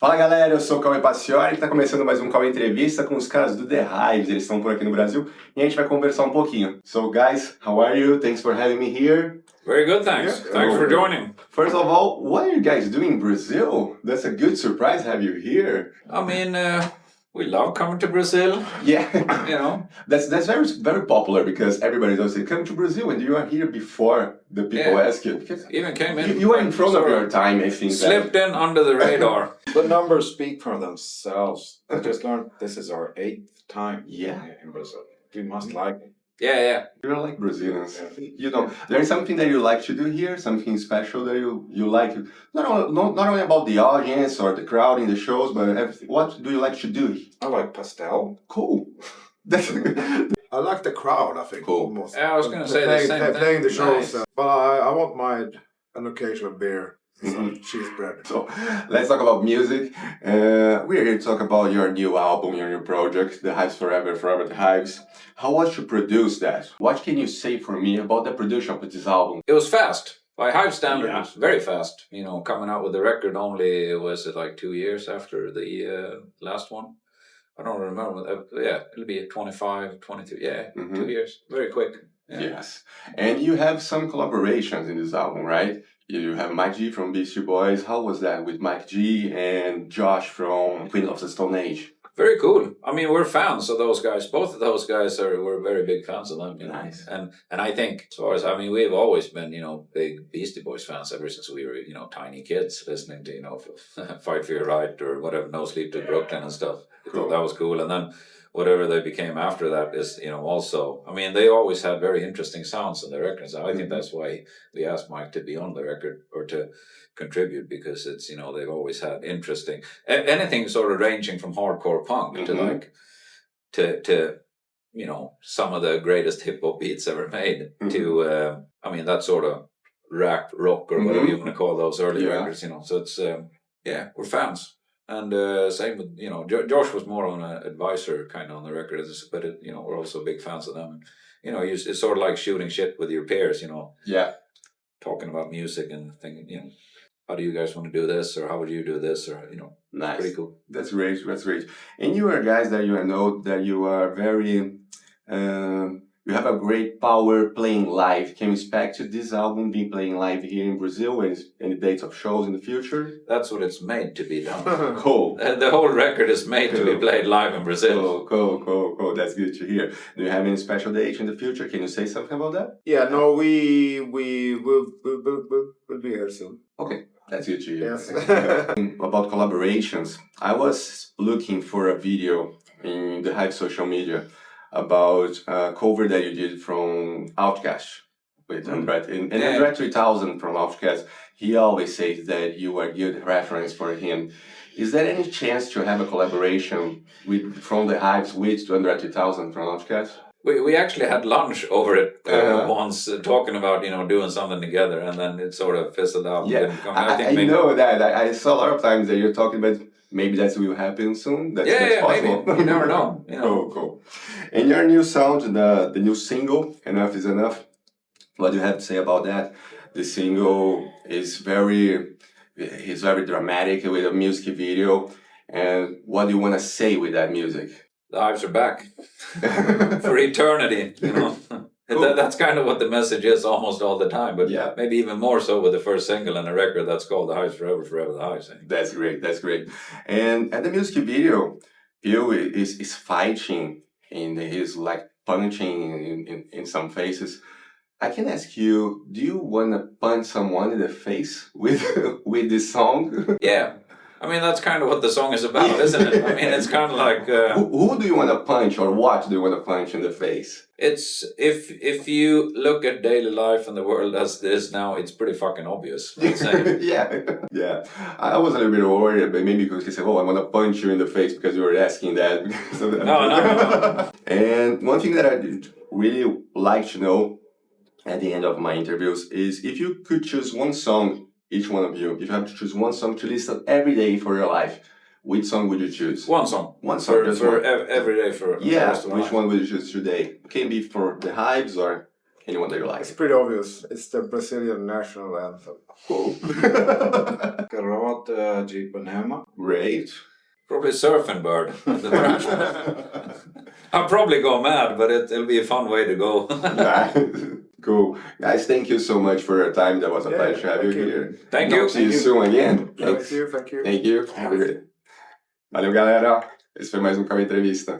Fala galera, eu sou o Cauê Pacioli e está começando mais um Cauê Entrevista com os caras do The Hives. Eles estão por aqui no Brasil e a gente vai conversar um pouquinho. So guys, how are you? Thanks for having me here. Very good, thanks. Yeah. Thanks for joining. First of all, what are you guys doing in Brazil? That's a good surprise to have you here. I mean, we love coming to Brazil. Yeah, You know. that's very popular because everybody does say, come to Brazil, and you are here before the people ask you. Because Even came in. you were in front of your time, I think. Slipped in under the radar. The numbers speak for themselves. I just learned this is our 8th time in Brazil. We must like it. Yeah. You're like Brazilians. You know, there's something that you like to do here, something special that you like. Not only about the audience or the crowd in the shows, but everything. What do you like to do? I like pastel. Cool. I like the crowd, I think. Cool. Almost. Yeah, I was going to say the same thing. Playing the shows. Nice. But I won't mind an occasional beer. Some cheese bread. So let's talk about music. We're here to talk about your new album, your new project, The Hives Forever the Hives. How was to produce that? What can you say for me about the production of this album? It was fast. By Hive standards, it was very fast. You know, coming out with the record only, was it like 2 years after the last one? I don't remember. It'll be 25, 22. 2 years. Very quick. Yeah. Yes. And you have some collaborations in this album, right? You have Mike G from Beastie Boys. How was that with Mike G and Josh from Queen of the Stone Age? Very cool. I mean, we're fans of those guys. Both of those guys we're very big fans of them. You know? Nice. And I think, as far as, I mean, we've always been, big Beastie Boys fans ever since we were, tiny kids listening to, Fight for Your Right or whatever, No Sleep Till Brooklyn and stuff. I thought that was cool. And then whatever they became after that is, also, I mean, they always had very interesting sounds in their records. I think that's why we asked Mike to be on the record or to contribute, because it's, they've always had interesting, anything sort of ranging from hardcore punk to like, to some of the greatest hip hop beats ever made to, I mean, that sort of rap, rock or whatever you want to call those early records, So it's, we're fans. And same with, Josh was more on an advisor kind of on the record, but, we're also big fans of them. It's sort of like shooting shit with your peers, Yeah. Talking about music and thinking, how do you guys want to do this? Or how would you do this? Or, Nice. Pretty cool. That's great. And you are guys that you know that you are very, you have a great power playing live. Can we expect this album be playing live here in Brazil? Any dates of shows in the future? That's what it's made to be done. Cool. The whole record is made to be played live in Brazil. Cool. That's good to hear. Do you have any special dates in the future? Can you say something about that? Yeah, no, we will be here soon. Okay. That's good to hear. Yes. About collaborations, I was looking for a video in the Hive social media about a cover that you did from Outkast with Andre. And Andre 3000 from Outkast, he always says that you are a good reference for him. Is there any chance to have a collaboration from the Hives with Andre 3000 from Outkast? We actually had lunch over it once, talking about, doing something together, and then it sort of fizzled out. Yeah, I know that. I saw a lot of times that you're talking about maybe that will happen soon. That's possible. Maybe. You never know. Cool. And your new sound, the new single, Enough is Enough, what do you have to say about that? The single is very dramatic with a music video. And what do you want to say with that music? The Hives are back for eternity, Cool. That's kind of what the message is almost all the time, but maybe even more so with the first single and a record that's called The Hives Forever the Hives. That's great. And the music video, Phil is fighting and he's like punching in some faces. I can ask you, do you want to punch someone in the face with this song? Yeah. I mean, that's kind of what the song is about, isn't it? I mean, it's kind of like... Who do you want to punch, or what do you want to punch in the face? It's... If you look at daily life in the world as it is now, it's pretty fucking obvious. Yeah. I was a little bit worried, but maybe because he said, I want to punch you in the face because you were asking that. No. And one thing that I really like to know at the end of my interviews is if you could choose one song, each one of you, if you have to choose one song to listen every day for your life, which song would you choose? One song. For every day for the rest of which life. one would you choose today? It can be for the Hives or Anyone that you like. It's pretty obvious. It's the Brazilian national anthem. Cool. Karate de Ipanema. Great. Probably Surfing Bird. The trash man. I'll probably go mad, but it'll be a fun way to go. Cool. Guys, thank you so much for your time. That was a pleasure to have you here. Thank you. See you soon again. Thank you. Thank you. Have a good day. Valeu, galera. Esse foi mais um Calma Entrevista.